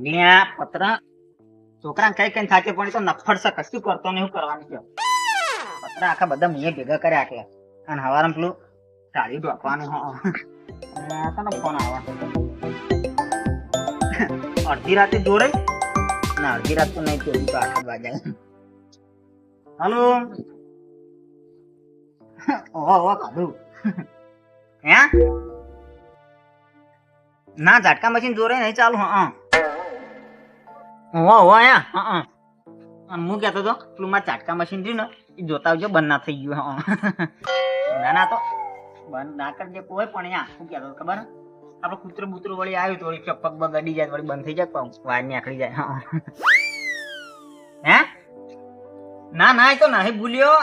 ભૂલ્યા પતરા છોકરા કઈ કઈ થાકે પણ તો નફડ છે કશું કરતો નહીં કરવાનું છે પતરા આખા બધા મેં ભેગા કર્યા આટલા અને હવારમાં પેલું ટાળી ઢોકવાનું ફોન આવવા અડધી રાતે જોરે ના અડધી રાત તો નહીં ચોરી તો 8 વાગ્યા હાલો ઓહો કાઢું હે ના ઝાટકા મશીન જોરે નહીં ચાલુ હા અને હું કહેતો હતો પેલું મારે ઝાટકા મશીન રહ્યું ને એ જોતા આવજો બંધ ના થઈ ગયું ના ના તો બંધ ના કરજે કોઈ પણ શું કહેતો ખબર આપડે કૂતરું બૂતરું વળી આવ્યું તો વળી પગ બગ અડી જાય વળી બંધ થઈ જાય વાયર નીકળી જાય હે ના ના એ તો નહીં ભૂલ્યો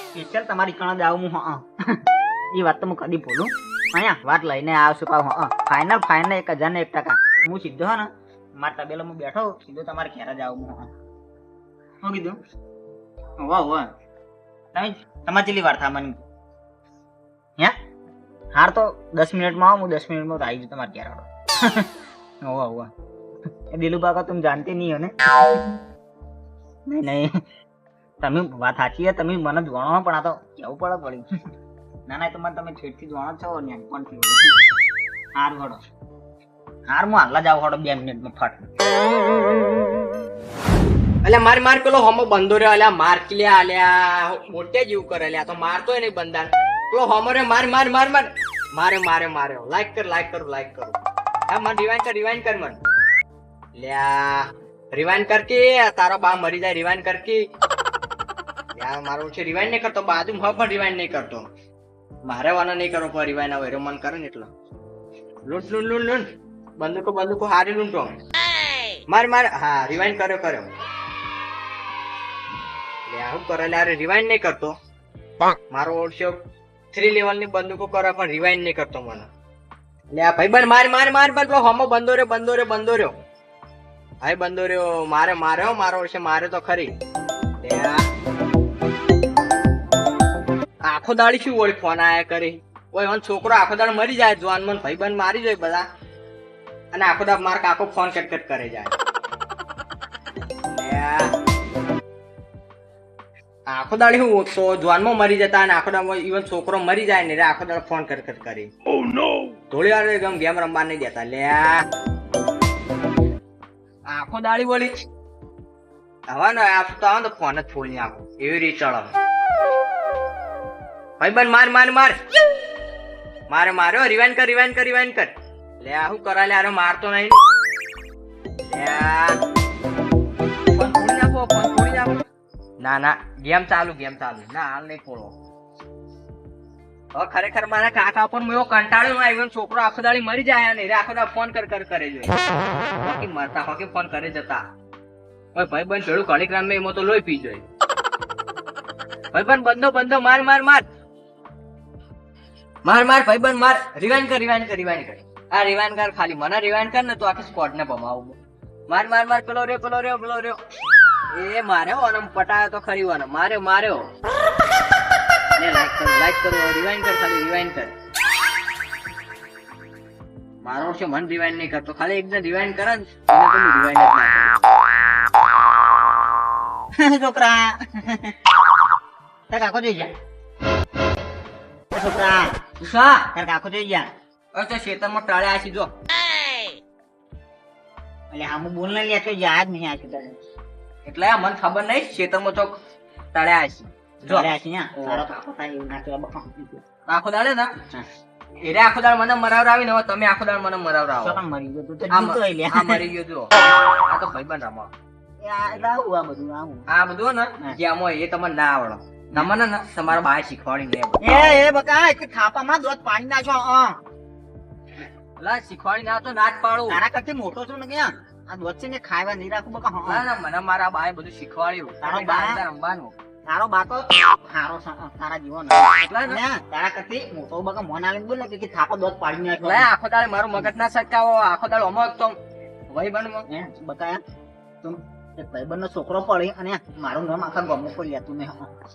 સ્પેશિયલ તમારી કણ જ આવું હું એ વાત તો હું કદી ભૂલું અહીંયા વાત લઈને આવશું પાછું ફાઇનલ 1000 ને 1% હું સીધો હે ને મારા તબેલા હું બેઠો સીધો તમારે ઘેર જ આવું હું કીધું વાહ વાહ તમે તમારે કેટલી વાર થા મને હે હાર તો 10 મિનિટમાં આવું હું 10 મિનિટમાં તો આવી જઉં તમારે ઘેર આવડો વાહ વાહ એ દિલુબા કા तुम जानते नहीं हो ने નહીં તમે વાત સાચી તમે મને જાણો પણ આ તો કેવું પડે પડી ના ના તમારે તમે છેડથી જાણો છો ને પણ હાર વડો હાર માં હાલ જાવ હડો 2 મિનિટમાં ફટ એટલે માર પેલો હમો બંધો રહ્યો અલ્યા માર ક્લિયા આલ્યા મોટે જેવું કરે અલ્યા તો મારતોય નહીં બંધાન પેલો હમો રે માર લાઈક કર હા મન રિવાઇન્ડ કર મન લ્યા રિવાઇન્ડ કર કે તારો બા મરી જાય રિવાઇન્ડ કર કે યાર મારો છે રિવાઇન્ડ નહીં કરતો બાજુ હ પણ રિવાઇન્ડ નહીં કરતો મારે વાના નહીં કરો પણ રિવાઇન્ડ આવે મન કરે ને એટલો લૂંટ બંદૂકો હારી લૂંટો માર હા રિવાઇન્ડ કર્યો લે આવું કરે લે અરે રિવાઇન્ડ નહીં કરતો મારો ઓળખ્યો 3 લેવલ ની બંદૂકો કરે પણ રિવાઇન્ડ નહીં કરતો મને લે આ ભાઈબંધ માર પેલો હમો બંધો રહ્યો ભાઈ બંધો રહ્યો મારે મારો ઓળખે મારે તો ખરી આખો દાડી શું ઓળી ફોન આયા કરી ઓય મન છોકરો આખો દાડ મરી જાય જવાન મન ભાઈબંધ મારી જાય બધા અને આખો દાડ માર કાકો ફોન કટ કરે જાય આખો દાડી હું તો જવાનમાં મરી જતા અને આખો દાડ ઈવન છોકરો મરી જાય ને આખો દાડ ફોન કટ કરી ઓ નો થોડી વાર ગેમ રમવા નહીં દેતા લે આખો દાડી બોલી હવે ને આપતો આવે તો ફોન જ ફોલી આખો એવી રીતે ચડો ભાઈબંધ માર્યો રિવાઇન્ડ કર લે આ હું કરા લે અરે મારતો નહીં ફોન ફોડી નાખો ના ગેમ ચાલુ ના હાલ નહીં ફોડો હવે ખરેખર મારા કાકા પણ એવો કંટાળ્યો ના આવ્યો છોકરો આખો દાડી મરી જાય ને આખો દાડી ફોન કરે જોઈએ બાકી મરતા હોકી ફોન કરે જતા ઓય ભાઈબંધ ભેળું ઘડીક રામ એમાં તો લોહી પી જાય ભાઈબંધ બંધો માર ભાઈબંધ માર રિવાઇન્ડ કર આ રિવાઇન્ડ કર ખાલી મને રિવાઇન્ડ કર ને તો આખી સ્કોડ ને ભમાવું માર પેલો રહ્યો એ માર્યો અને પટાયો તો ખરી વાનો માર્યો ને લાઈક કરો રિવાઇન્ડ કર ખાલી રિવાઇન્ડ કર મારો છે મન રિવાઇન્ડ નહીં કરતો ખાલી એકદમ રિવાઇન્ડ કરે ને તો રિવાઇન્ડ જ ના કરું છોકરા તાર કાકો જોઈ જા છોકરા ઉષા તાર કાકો જોઈ જા તો ખેતરમાં ટાળે આસી જો એટલે આમ બોલ ને લે તો યાદ નહીં આશી તારે એટલે મને ખબર નહીં ખેતરમાં ચોક ટાળે આસી જો આશી ના તારો કાકો થાય એવું ના તો આખો દાડે ના એરે આખો દાડ મને મરાવરાવી ને હવે તમે આખો દાડ મને મરાવરાવો પણ મરી ગયો તું તો જીવતો લે આ મરી ગયો જો આ તો ભાઈબંધ રમો આ બધું ને જેમ હોય એ તમને ના આવડો તમને ને તમારા બા શીખવાડી ને એ બકા એક થાપામાં દોત પાણી નાખો શીખવાડી ના તો ના જ પાડું તારા કરતી મોટો છું ને ક્યાં આ દોત છે ને ખાવા નહીં રાખું બકા ના મને મારા બાએ બધું શીખવાડ્યું તારો બા રમવાનું તારો બા તો સારો તારા જીવો ને એટલે ને તારા કરતી મોટો બકા મોન આવીને બોલે કે થાપા દોત પાડી નાખો આખો દાડે મારું મગજ ના સટકાવો આખો દાડે અમુક તો વહી બન બકાયા તું એક ભાઈબંધનો છોકરો પડી અને મારું નામ આખા ગામમાં કોઈ લેતું નહીં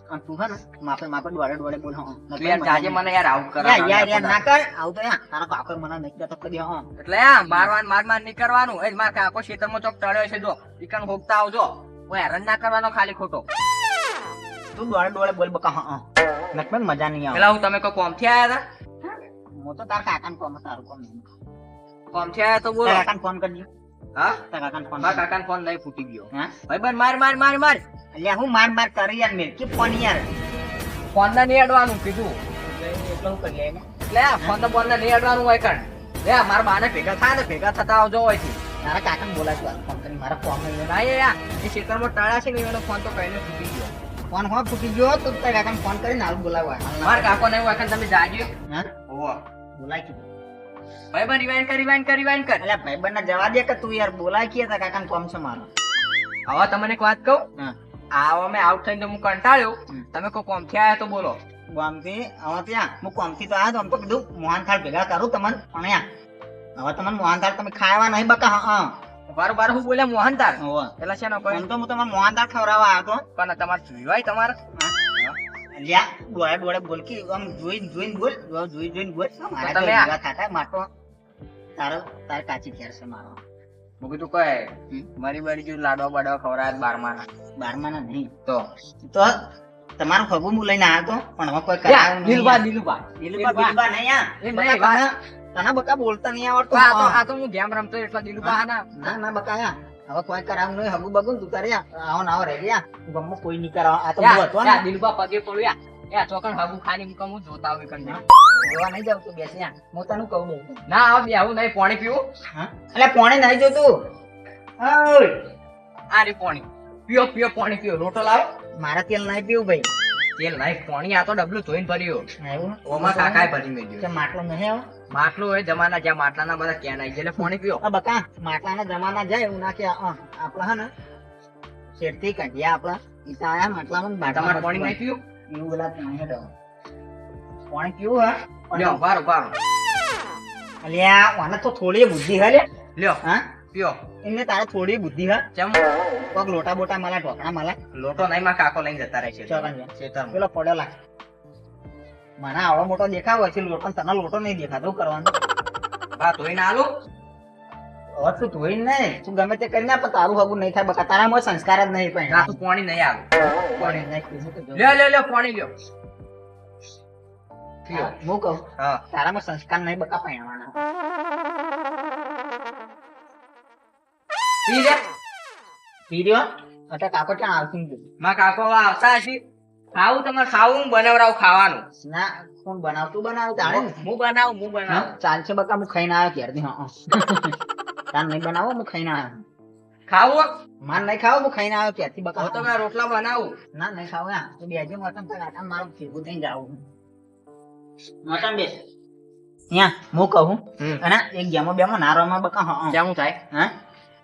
અને તું હે ને માપે માપે દોડે દોડે બોલ યાર જાજે મને યાર આઉટ કરા યાર ના કર આવું તો યાર તારો કાકો મને નહીં કહેતો કદી એટલે માર નહીં કરવાનું એ માર કાકો ખેતરમાં ચોક ટળ્યો છે જો ઈકણ હોગતા આવજો ઓય હેરાન ના કરવાનો ખાલી ખોટો તું દોડે દોડે બોલ બકા નકમે મજા નહીં આવે પેલા હું તમે કોઈ કોમ થી આયા હતા હું તો તાર કાકાને કોમ તારું કોમ નહીં કોમ થી આયા તો બોલો કાકાને ફોન કરજો હા તાર કાકાને ફોન મારા કાકાનો ફોન નહીં ફૂટી ગયો હા ભાઈબંધ માર અલ્યા હું માર કરી યાર મેરકી ફોન યાર ફોન ના નહીં અડવાનું કીધું એટલું કરી લે ને લે ફોન તો બોલ ના નહીં અડવાનું હોય કણ લે મારા બાને ભેગા થાય ને ભેગા થતા આવજો હોય થી તારા કાકાને બોલાવ ફોન કરી મારા ફોન નહીં ના યાર એ ખેતરમાં ટળા છે ને એનો ફોન તો કઈને ફૂટી ગયો ફોન હો ફૂટી ગયો તો તારા કાકાને ફોન કરીને હાલ બોલાવવા મારા કાકો નહીં હોય કણ તમે જાજો હા ઓહો બોલાય કીધું ભાઈબંધ રિવાઇન્ડ કર અલ્યા ભાઈબંધને જવા દે કે તું યાર બોલાય કે તારા કાકાને કોમ છે મારો હવે તમને એક વાત કહું હા આવો મેં આઉટ થઈને હું કંટાળ્યો તમે કોઈ કોમ થી આયા તો બોલો ગામથી હવે ત્યાં હું કોમથી તો આવ્યો તો આમ તો કીધું મોહનથાળ ભેગા કરું તમને પણ યા હવે તમને મોહનથાળ તમે ખાવા નહીં બકા હા બાર હું બોલ્યા મોહનતાર હોવે પેલા છે ને એમ તો હું તમારે મોહનથાળ ખવડાવવા આવ્યો તો પણ તમારે જોવાય તમારે અલ્યા ડોળે ડોળે બોલ કે આમ જોઈને બોલ જોઈને બોલ મારા તો તમે આ- ભેગા થાતા માટો તાર કાચી ખેર છે મારો હું કીધું કઈ મારી બારી જો લાડવા બાડવા ખવડાવે 12માં ના નહીં તો તમારું ખબું હું લઈને આવ્યો તો પણ હવે કોઈ કરાયું નહીં. દિલુબા દિલુબા નહીં આ. એ નહીં, બકા તને બકા બોલતા નહીં આવડતું આ તો હું ગેમ રમતો એટલા દિલુબા ના ના બકા યા હવે કોઈ કરાવું નહીં હગું બગું તું તારે આવો ને આવો રહી ગયા ગમમાં કોઈ નહીં કરાવ આ તો હું હતો ને દિલુબા પગે પડ્યા યા ચોકન હાગુ ખાની મુકમ હું જોતા હોય કંદે જોવા નહીં જાવ તું બેસી યા હું તને કહું દઉં ના આવ બે આવું નહીં પાણી પીવું હા એટલે પોણે નહીં જોતું ઓય આ રે પાણી પીઓ પાણી પીઓ રોટો લાવ મારા તેલ નહીં પીવું ભાઈ તેલ નહીં પાણી આ તો ડબલું ધોઈને ભર્યો આવ્યું ઓમાં કાકાએ ભરી મેલ્યો કે માટલો નહીં આવે માટલું હોય જમાના જ્યાં માટલાના બધા કેન આવી એટલે પાણી પીઓ આ બકા માટલાના જમાના જાય એવું ના કે આપણા હે ને શેઠથી કાઢ્યા આપણા ઈતા આયા માટલામાં તમારે પાણી નહીં પીવું એવું બોલા નહીં હેડો પાણી પીવું હા લ્યો બારો અલ્યા મને તો થોડી બુદ્ધિ હે લે લ્યો હા પીઓ એમને તારે થોડી બુદ્ધિ હે ચમ કોક લોટા બોટા માલા ઢોકણા માલા લોટો નહીં માં કાકો લઈને જતા રહે છે ચોકન છે. ખેતરમાં. પેલો પડ્યો લાગ મને આવડો મોટો દેખાવ છે લોટો તને લોટો નહીં દેખાતો કરવાનું હા ધોઈને આલું હવે તું ધોઈ નહીં તું ગમે તે કરી ના પણ તારું હગું નહીં થાય બકા તારામાં સંસ્કાર જ નહીં ના પણ તું પાણી નહીં આલું પાણી નહીં પીવું તો જો. લ્યો પાણી લ્યો પીઓ હું કહું હા તારામાં સંસ્કાર નહીં બકા પહેરવાના પી લે પીર્યો એટલે કાકો ક્યાં આવતું નથી. માં કાકો આવતા હશે ખાવું તમારે ખાવું બનાવરાવ ખાવાનું ના કોણ બનાવતું બનાવ તારે ને. હું બનાવું હા, ચાલશે બકા હું ખાઈને આવ્યો ક્યારથી હા તાર નહીં બનાવો હું ખાઈને આવ્યો ખાવું માર નહીં ખાવ હું ખાઈને આવ્યો ક્યારથી બકા હવે તો મેં રોટલા બનાવું ના નહીં ખાવ યા તો બેજે મટન તાર આટા મારું ભેગું થઈને જાવું મટન બેસ યા હું કહું અને એક ગેમો બેમો નારોમાં બકા હા કેમ થાય હા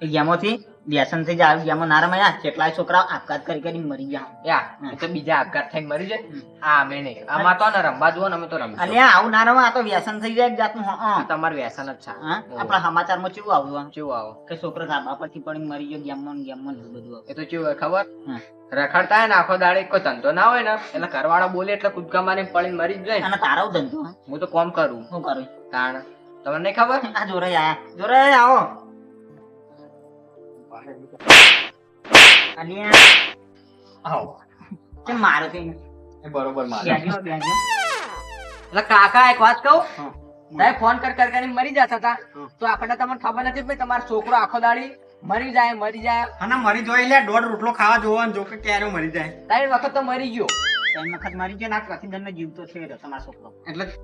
એ ગેમોથી વ્યસન થઈ જાય ગેમો નારામાં યા કેટલાય છોકરાઓ આપઘાત કરી કરી મરી ગયા યા એ તો બીજા આપઘાત થઈને મરી જાય આ અમે નહીં આમાં તો ને રમવા જુઓ ને અમે તો રમીશું. અલ્યા આવું નારામાં આ તો વ્યસન થઈ જાય એક જાતનું હા આ તમારું વ્યસન જ છે હા આપણા સમાચારમાં કેવું આવ્યું આમ કેવું આવો કે છોકરો ધાબા પરથી પડીને મરી ગયો ગેમમાં ને એવું બધું એ તો કેવું હોય ખબર હા. રખડતા હોય ને આખો દાડે કોઈ ધંધો ના હોય ને એટલે ઘરવાળો બોલે એટલે કૂદકા મારીને પડીને મરી જ જાય ને. અને તારો ધંધો હા? હું તો કોમ કરું શું કરું તાણ તમને નહીં ખબર આ જોરે આયા જોરે આવો અલ્યા આવો કેમ મારો કે એ બરોબર બેગ્યો બેગ્યો એટલે કાકા એક વાત કહું હા સાહેબ ફોન કર કરીને મરી જતા હતા હમ. તો આપણે તમને ખબર નથી ભાઈ તમારો છોકરો આખો દાડી મરી જાય અને મરી જોઈ લે દોઢ રોટલો ખાવા જોવો જો કે ક્યારે મરી જાય ત્રણ વખત તો મરી ગયો ત્રણ વખત મારી ગયો ના પ્રતિદંડ ને જીવતો છે રે તમારો છોકરો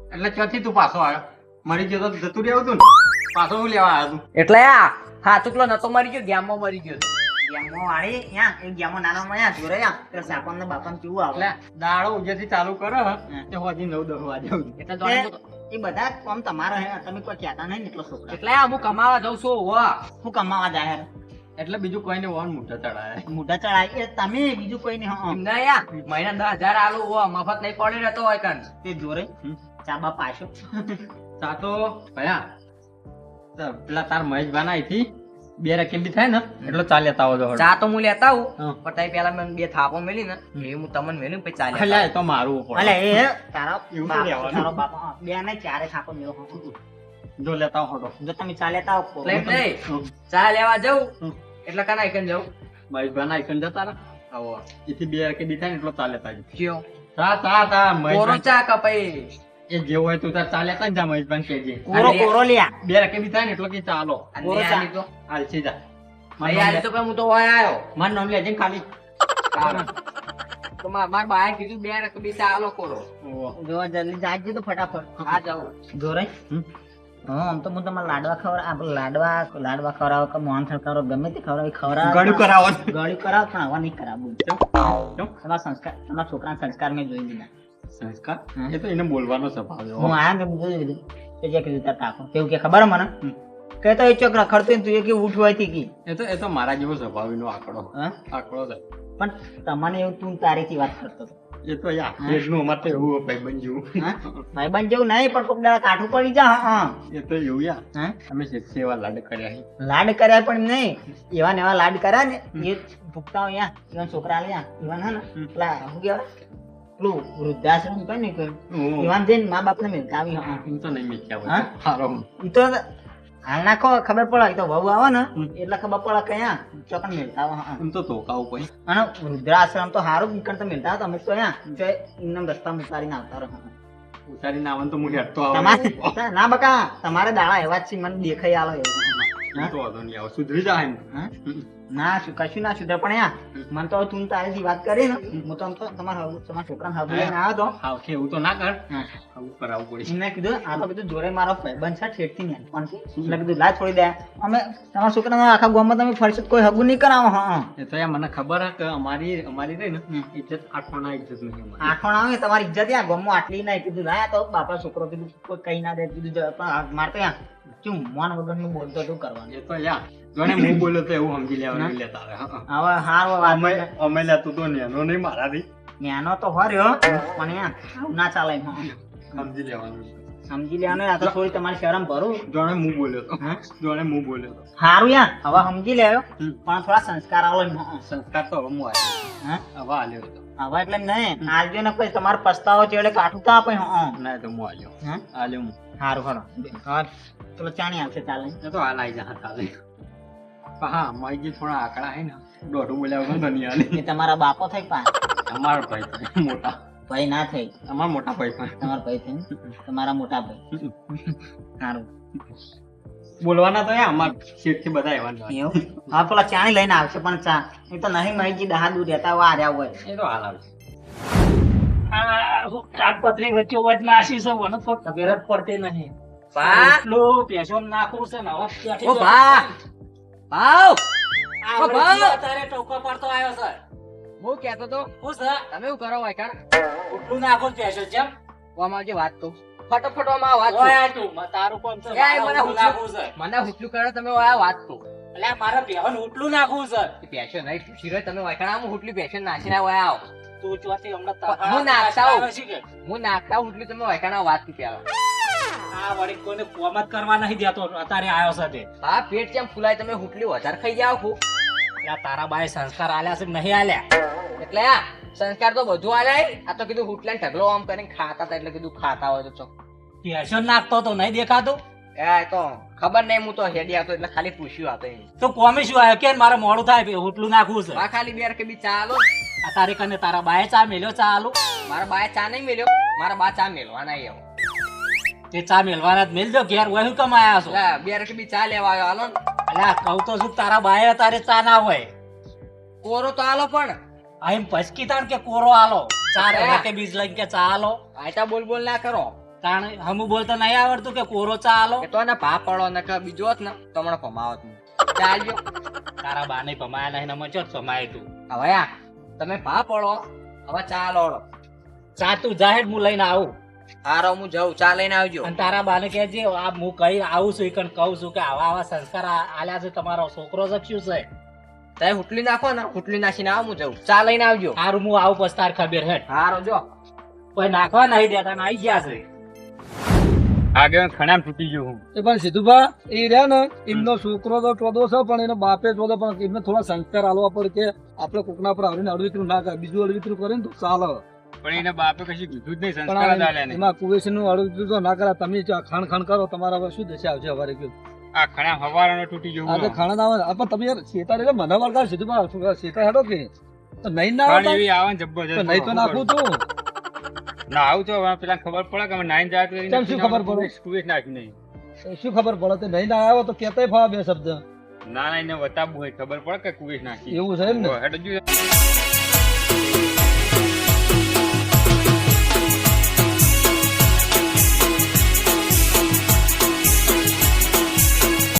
એટલે ક્યાંથી તું પાછો આવ્યો મરી ગયો તો જતું રહેવું તું ને પાછો હું લેવા આવ્યો તું એટલે આ હા ચૂકલો નતો મરી ગયો ગેમમાં મરી ગયો ગેમો વાળી યા એક ગેમો નાનો માં યા જોરે યા એટલે સાપણ ને બાપણ કેવું આવે એટલે દાડો ઉજેથી ચાલુ કરો તે હજી 9-10 વાગે સુધી. એટલે જાણે તો- એ બધા કામ તમારા હે તમે કોઈ કહેતા નહીં ને એટલો છોકરો એટલે આ હું કમાવા જાઉં છું વાહ હું કમાવા જાય એટલે બીજું કોઈને વન મોઢા ચડાય મોઢા ચડાય એ તમે બીજું કોઈ નહીં હા ના યા મહિના 10,000 આલું વાહ મફત નહીં પડી રહેતો હોય કન તે જોરે ચાબા પાછો સાતો ભયા પેલા તાર મહેશ બનાવી હતી બે રકેબી થાય ને એટલે ચાલ લેતા આવો છો. ચા તો હું લેતા આવું હા. પણ તમે પેલા મને 2 થાપો મેલી ને એ હું તમને મેલ્યું પછી ચા લેતા અલ્યા, એ તો મારું ઉપર. અલે એ તારો એવું બાપ, લેવાનું. તારો બાપ, બે ને ચારે થાપો મેળો. જો લેતા આવો છો. જો તમે ચા લેતા આવો એટલે નહીં, ચા લેવા જાઉં હમ. એટલે કના એકન જાઉં મહેશભાઈના આઈકન જતા રહો. આવો. એથી બે રકેબી થાય ને એટલો ચાલ લેતા આવજો. કયો ચા ચા ચા કોરો મહેશભાઈ. ચા કપાઈ એ જેવું હોય તું તાર ચા લેતા ને જા મહેશભાઈને કહેજે. કોરો કોરો લ્યા. બે રકેબી થાય ને એટલો કે ચાલો. કોરો ચા. તો હાલશે જા. અહીંયા તો પણ હું તો વાય આવ્યો મારું નામ લેજે ને ખાલી. તો માર બાએ કીધું 2 રકબી ચા આલો કોરો ઓહો. જો જલ્દી જાજે તો ફટાફટ. આ જાઉં જો રે. હા આમ તો હું તમારે લાડવા ખવડાવો કે મોહનથાળ ખવડાવો ગમે તે ખવડાવો ગળું કરાવો. ગળ્યું કરાવો પણ આવા નહીં કરાવવું. કેમ? તમારા સંસ્કાર, તમારા છોકરાના સંસ્કાર મેં જોઈ લીધા. સંસ્કાર એ તો એને બોલવાનો સ્વભાવ એવો. હું આયા ને જોઈ લીધું તો જે કીધું તાર કાકો કેવું કે ખબર મને કે તો એ ચોક રખડતો ને તું એ કે ઉઠવાય થી કી એ તો મારા જેવો સ્વભાવ એનો આંકડો હા આંકડો છે. પણ તમને એવું તું તારીથી વાત કરતો હતો. એ તો યાર પેટનું અમારે તો એવું ભાઈબંધ જેવું. હા ભાઈબંધ જેવું નહીં પણ કોક દાડા કાઠું પડી જા. હા એ તો એવું યાર. હા અમે શેઠ એવા લાડ કર્યા છે. લાડ કર્યા પણ નહીં એવા ને એવા લાડ કર્યા ને એ ભૂખતા હોય ઈવન છોકરા લ્યા ઈવન હે ને પેલા શું કહેવાય પેલું વૃદ્ધાશ્રમ કઈ ને કઈ ઓહો. ઈવન જઈને મા બાપ ને મિલતા આવી. હા એમ તો નહીં મેચ્યા હા? હોય. હારો. ઈ તો હાલ નાખો ખબર પડે ઈ તો વહુ આવે ને એટલે ખબર પડે કયા ચોકન મિલતા આવે. હા એમ તો ધોકાવું કોઈ. અને વૃદ્ધાશ્રમ તો સારું નીકળ તો મિલતા હતા અમે તો અહીંયા એમને રસ્તા ઉતારીને આવતા રહો. ઉતારીને આવવાનું તો હું હેઠતો આવું. તમારે ના બકા તમારે દાડા એવા જ છે મને દેખાઈ આલો એવું. એમ તો વાંધો નહીં આવે. સુધરી જાય એમ. હા? ના કશું ના સુધરે પણ મને તો તું તારીથી વાત કરી ને હું તો આમ તો તમારા છોકરાને હાથ લઈને આવ્યો તો હા કે એવું તો ના કર. હા. આવું કરાવવું પડે. એમને કીધું આ તો કીધું જોડે મારો ભાઈબંધ છે ઠેઠથી ને એટલે કીધું લા છોડી દે અમે તમારા છોકરાને આખા ગામમાં તમે ફરશો તો કોઈ હગું નહીં કરાવો. હા એ તો યાર મને ખબર હે કે અમારી રહી ને ઇજ્જત આઠવાના ઇજ્જત નહીં અમારી. આઠણ આવે તમારી ઇજ્જત યા ગામમાં આટલી નહીં કીધું લાયા તો બાપા છોકરો કીધું કોઈ કઈ ના દે કીધું પણ મારે તો યા શું મોન વગરનું બોલતો શું કરવાનું. એ તો યાર જોને હું બોલ્યો તો એવું સમજી લેવાનું લેતા આવે. હા. હવે હારો વાત અમે લેતું તો નેનો નહીં મારાથી. ન્યાનો તો હર્યો પણ યા આવું ના ચાલે. હા. સમજી લેવાનું. સમજી લેવાનું આ તો થોડી તમારી શરમ ભરું. જોણે હું બોલ્યો તો. હા? જોણે હું બોલ્યો તો. હારું યા હવે સમજી લેયો પણ થોડા સંસ્કાર આવો ને. હા. સંસ્કાર તો હવે હું આલ્યો. હા હવે આલ્યો તો. હવે એટલે નહીં આલજો ને પછી તમારે પસ્તાવો છે એટલે કાઠું તો આપે. હા ના તો હું આલ્યો. હા આલ્યો હું. હારું હરો હા ચલો ચાણી આવશે ચાલે. એ તો હાલ આવી જા ચાલે. પણ હા મારી જે થોડા આંકડા હે ને દોઢું બોલ્યા વગર તો નહીં આલે. એ તમારા બાપો થઈ પા અમારો ભાઈ થાય મોટા. ભાઈ ના થઈ અમારા મોટા ભાઈ થાય. તમારા ભાઈ થઈ તમારા મોટા ભાઈ. સારું બોલવાના તો યાર અમાર શેઠથી બધા એવા જ હોય. એવું હા પેલા ચાણી લઈને આવશે પણ ચા એ તો નહીં મહીજી દહા દૂર રહેતા હોય આર્યા હોય. એ તો હાલ આવશે. કાગપત્રી વચ્ચે વચ નાસી છે મને તો ખબર જ પડતી નહીં. બા એટલું પેશોન નાખવું છે ને હવે ઓ બા ભાવ આ ઓ ભાવ! વળી અત્યારે ટોકો પડતો આવ્યો છે. હું કહેતો તો શું છે? તમે શું કરો વાયકાણ એટલું નાખું પેશો જેમ ઓમાં આવજે વાત તો ફટાફટ ઓમાં વાત ઓય તો. આ તું તારું કોમ છે એ મારે મને ઉટલું નાખવું છે. મને હુટલું કરો તમે ઓયા વાત તો એટલે મારે પહેવાનું ઉટલું નાખવું છે. પેશન નહીં ખુશી રહે તમે વાયકાણ આમ હુટલી પેશન નાસીને ઓયા આવો તું ચોથી હમણાં હું તારા નાખતા હોઉં. આવે છે કે? હું નાખતા હુટલી તમે વાયકાણ વાત થી પેલા આ વળી કોઈને કોમ જ કરવા નહીં દેતો અત્યારે આવ્યો છે તે. હા પેટ કેમ ફૂલાય તમે હુટલી વધારે ખાઈ જાવ ખુ એટલે આ તારા બાએ સંસ્કાર આલ્યા છે કે નહીં આલ્યા? એટલે આ સંસ્કાર તો બધું આલે આ તો કીધું હુટલા ઢગલો આમ કરીને ખાતા હતા એટલે કીધું ખાતા હોય તો ચોક પેશો નાખતો તો નહીં દેખાતું એ તો ખબર નહીં હું તો હેડી આવતો એટલે ખાલી પૂછ્યું આતો એમ તો કોમે શું આવ્યો કે મારે મોડું થાય ઉટલું નાખવું છે. બા ખાલી બે કે બી ચા આલો આ તારી કને તારા બાએ ચા મેલ્યો ચા આલું મારા બાએ ચા નહીં મેલ્યો મારા બા ચા મેલવાના આવો તે ચા મેલવાના જ મેલજો ઘેર હોય શું કમ આયા છો? બે કે બી ચા લેવા આવ્યો હાલો ને અલ્યા કહું તો શું તારા બાએ તારે ચા ના હોય કોરો તો આલો પણ આ એમ પસકી તાણ કે કોરો આલો ચાર કે બીજ લઈને કે ચા આલો આયતા બોલ બોલ ના કરો તાણ હમુ બોલતા નહીં આવડતું કે કોરો ચા આલો એ તો ને ભા પડો ને કે બીજો હોત ને તો મને ભમાવત નહીં ચાલજો તારા બા ને ભમાયા નહીં ને મચો ભમાય તું હવે આ તમે ભા પડો હવે ચા લોડો ચા તું જાહેર હું લઈને આવું હારો હું જાઉં ચા લઈને આવજો અને તારા બાને કહેજે આ હું કઈ આવું છું ઈકન કહું છું કે આવા આવા સંસ્કાર આલ્યા છે તમારો છોકરો જખ્યું છે તમે હુટલી નાખો ને હુટલી નાખીને આવ હું જાઉં ચા લઈને આવજો હારું હું આવું પછી તાર ખબર હેઠ હારો જો કોઈ નાખવા નહીં દેતા ને આઈ ગયા છે આગળ ખણામ તૂટી ગયો હું એ પણ સીધુભા એ રહ્યા ને એમનો છોકરો તો ચોદો છે પણ એનો બાપે ચોદો પણ એમને થોડા સંસ્કાર આલવા પડે કે આપણે કોકના પર આવીને અડવિતરું ના કરે બીજું અડવિતરું કરે ને તો ચાલે પણ એના બાપે કશું કીધું જ નહીં પણ સંસ્કાર જ આલ્યા નહીં એમાં કુવેશનું અડવિતરું તો ના કરે તમે ખાણ ખાણ કરો તમારા હવે શું દશા આવશે અમારે કયું આ ખણામ હવારનો તૂટી ગયો આજે ખાણા ના આવે પણ તમે યાર શેતાર એટલે મને વળગાડ સીધુભા શેતાર હેડો કે તો નહીં ના પણ આવતા એવી આવે ને તો જબરજસ્ત નહીં તો નાખું તું ના આવું તો હવે પેલા ખબર પડે કે અમે નાઈન જાત કેમ શું ખબર પડે? કુવેશ નાખ્યું નહીં શું ખબર પડે તો નહીં ના આવ્યો તો કેતાય ફાવા બે શબ્દ ના ના એને બતાવવું હોય ખબર પડે કે કુવેશ નાખી એવું છે એમ ને હેડો